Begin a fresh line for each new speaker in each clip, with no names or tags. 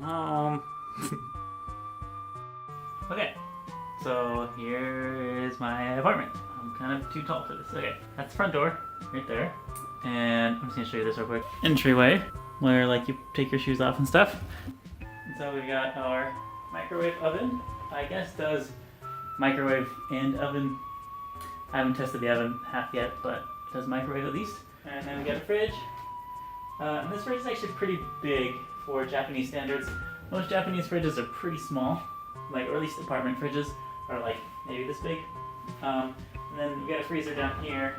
I'm home. Okay, so here is my apartment. I'm kind of too tall for this. Okay, that's the front door right there. And I'm just gonna show you this real quick. Entryway, where like you take your shoes off and stuff. And so we got our microwave oven. I guess does microwave and oven. I haven't tested the oven half yet, but it does microwave at least. And then we got a fridge. And this fridge is actually pretty big for Japanese standards. Most Japanese fridges are pretty small, like, or at least apartment fridges are like maybe this big. And then we got a freezer down here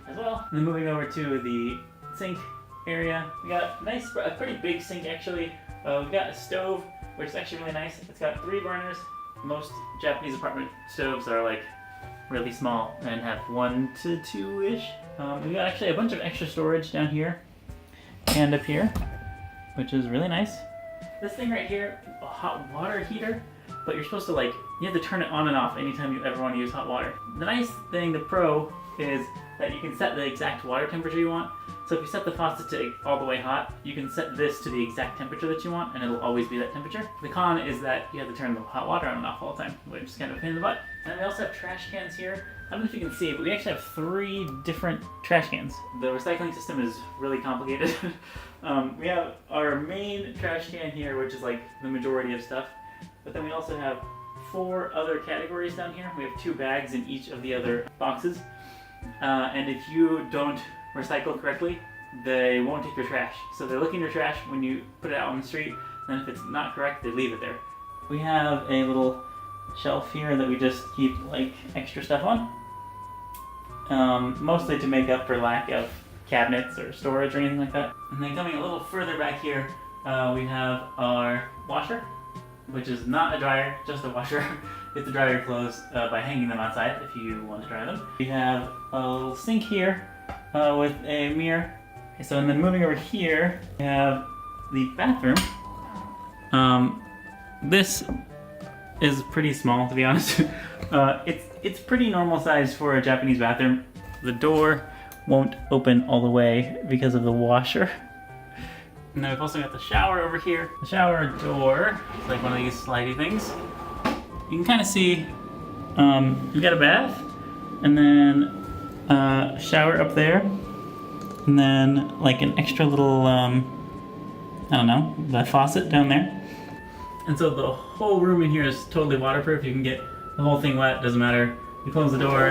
as well. And then moving over to the sink area, we got a pretty big sink actually. We got a stove, which is actually really nice. It's got 3 burners. Most Japanese apartment stoves are like really small and have 1 to 2-ish. We got actually a bunch of extra storage down here and up here, which is really nice. This thing right here, a hot water heater, but you're supposed to you have to turn it on and off anytime you ever want to use hot water. The nice thing, the pro, is that you can set the exact water temperature you want. So if you set the faucet to all the way hot, you can set this to the exact temperature that you want, and it'll always be that temperature. The con is that you have to turn the hot water on and off all the time, which is kind of a pain in the butt. And we also have trash cans here. I don't know if you can see, but we actually have 3 different trash cans. The recycling system is really complicated. We have our main trash can here, which is like the majority of stuff. But then we also have 4 other categories down here. We have 2 bags in each of the other boxes. And if you don't recycle correctly, they won't take your trash. So they look in your trash when you put it out on the street, and if it's not correct, they leave it there. We have a little shelf here that we just keep like extra stuff on. Mostly to make up for lack of cabinets or storage or anything like that. And then coming a little further back here, we have our washer, which is not a dryer, just a washer. It's to dry your clothes by hanging them outside if you want to dry them. We have a little sink here with a mirror. Okay, so and then moving over here, we have the bathroom. This is pretty small, to be honest. It's pretty normal size for a Japanese bathroom. The door won't open all the way because of the washer. And then we've also got the shower over here. The shower door is like one of these slidey things. You can kind of see we got a bath, and then shower up there, and then like an extra little I don't know, the faucet down there. And so the whole room in here is totally waterproof. You can get the whole thing wet, doesn't matter. You close the door,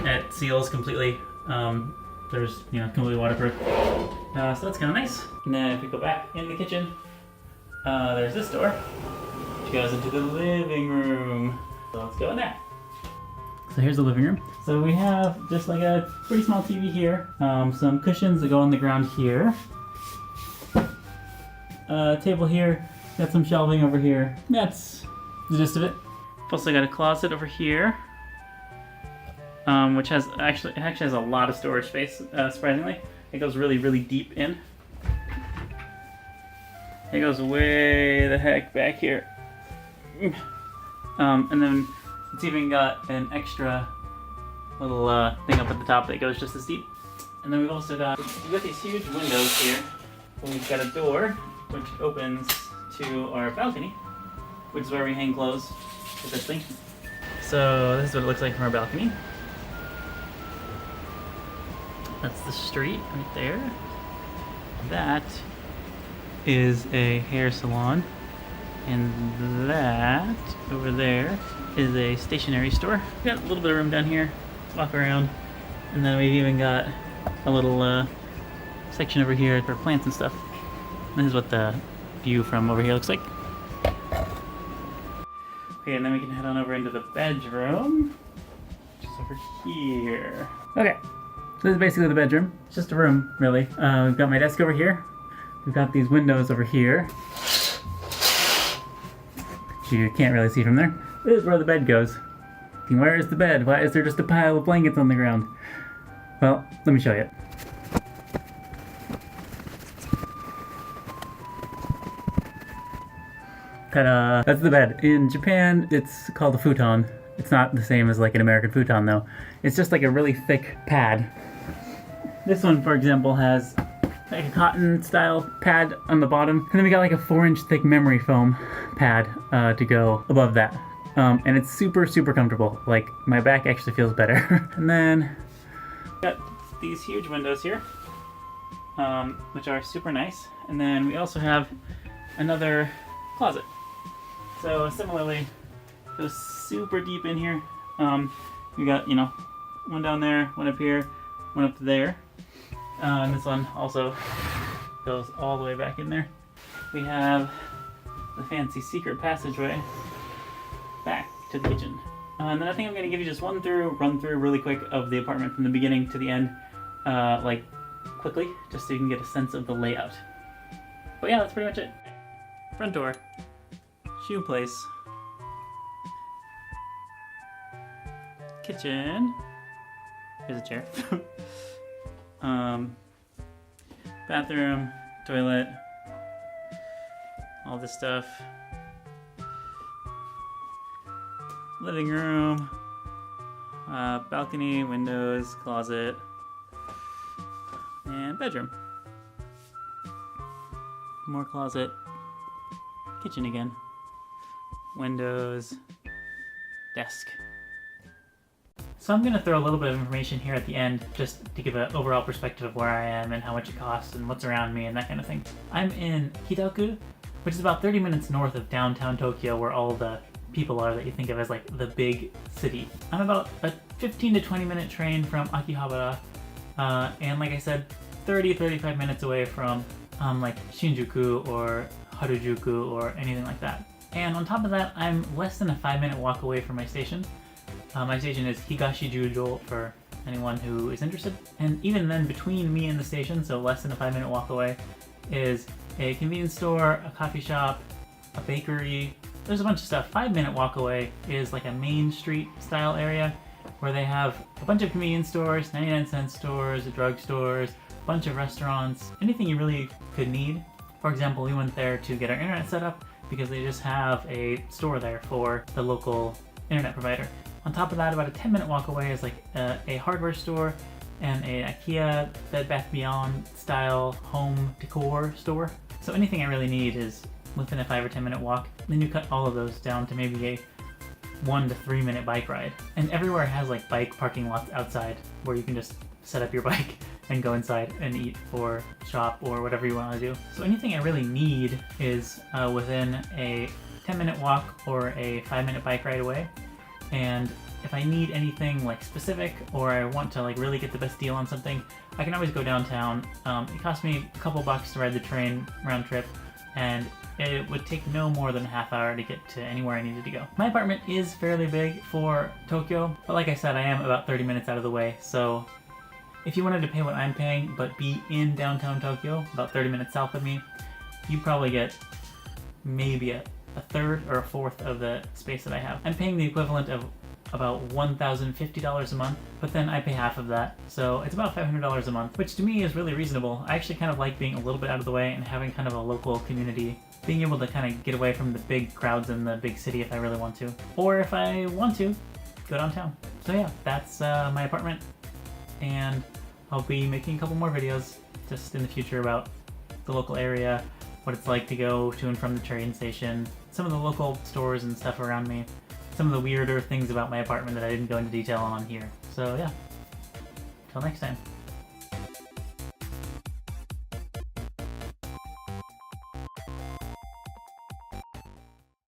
it seals completely. There's, completely waterproof. So that's kind of nice. And then if we go back in the kitchen, there's this door, which goes into the living room. So let's go in there. So here's the living room. So we have just like a pretty small TV here, some cushions that go on the ground here, table here, got some shelving over here. That's the gist of it. Also got a closet over here, which actually has a lot of storage space, surprisingly. It goes really, really deep in. It goes way the heck back here. And then it's even got an extra little thing up at the top that goes just as deep. And then we've also got these huge windows here. And we've got a door which opens to our balcony, which is where we hang clothes with this thing. So this is what it looks like from our balcony. That's the street right there. That is a hair salon. And that over there is a stationery store. We got a little bit of room down here to walk around. And then we've even got a little section over here for plants and stuff. This is what the view from over here looks like. Okay, and then we can head on over into the bedroom, which is over here. Okay, so this is basically the bedroom. It's just a room, really. We've got my desk over here. We've got these windows over here. You can't really see from there. This is where the bed goes. Where is the bed? Why is there just a pile of blankets on the ground? Well, let me show you. Ta-da! That's the bed. In Japan, it's called a futon. It's not the same as like an American futon though. It's just like a really thick pad. This one, for example, has like a cotton style pad on the bottom. And then we got like a 4-inch thick memory foam pad to go above that. And it's super, super comfortable. Like, my back actually feels better. And then got these huge windows here, which are super nice. And then we also have another closet. So similarly, goes super deep in here. We got, you know, one down there, one up here, one up there. And this one also goes all the way back in there. We have the fancy secret passageway back to the kitchen. And then I think I'm going to give you just run through really quick of the apartment from the beginning to the end, like quickly, just so you can get a sense of the layout. But yeah, that's pretty much it. Front door, shoe place, kitchen, here's a chair, bathroom, toilet, all this stuff, living room, balcony, windows, closet, and bedroom. More closet, kitchen again, windows, desk. So I'm going to throw a little bit of information here at the end just to give an overall perspective of where I am and how much it costs and what's around me and that kind of thing. I'm in Kitaoku, which is about 30 minutes north of downtown Tokyo, where all the people are that you think of as like the big city. I'm about a 15 to 20 minute train from Akihabara, and like I said, 30-35 minutes away from like Shinjuku or Harajuku or anything like that. And on top of that, I'm less than a 5-minute walk away from my station. My station is Higashi Jujo for anyone who is interested. And even then, between me and the station, so less than a 5-minute walk away, is a convenience store, a coffee shop, a bakery. There's a bunch of stuff. 5-minute walk away is like a main street style area where they have a bunch of convenience stores, 99-cent stores, drugstores, a bunch of restaurants, anything you really could need. For example, we went there to get our internet set up because they just have a store there for the local internet provider. On top of that, about a 10-minute walk away is like a hardware store and a IKEA Bed Bath Beyond style home decor store. So anything I really need is within a 5 or 10-minute walk. Then you cut all of those down to maybe a 1 to 3 minute bike ride. And everywhere has like bike parking lots outside where you can just set up your bike and go inside and eat or shop or whatever you want to do. So anything I really need is within a 10-minute walk or a 5-minute bike ride away. And if I need anything like specific or I want to like really get the best deal on something, I can always go downtown. It costs me a couple bucks to ride the train round trip, and it would take no more than a half hour to get to anywhere I needed to go. My apartment is fairly big for Tokyo, but like I said, I am about 30 minutes out of the way, so if you wanted to pay what I'm paying but be in downtown Tokyo, about 30 minutes south of me, you probably get maybe a third or a fourth of the space that I have. I'm paying the equivalent of about $1,050 a month, but then I pay half of that, so it's about $500 a month, which to me is really reasonable. I actually kind of like being a little bit out of the way and having kind of a local community, being able to kind of get away from the big crowds in the big city if I really want to, or if I want to, go downtown. So yeah, that's my apartment, and I'll be making a couple more videos just in the future about the local area, what it's like to go to and from the train station, some of the local stores and stuff around me, some of the weirder things about my apartment that I didn't go into detail on here. So yeah, till next time.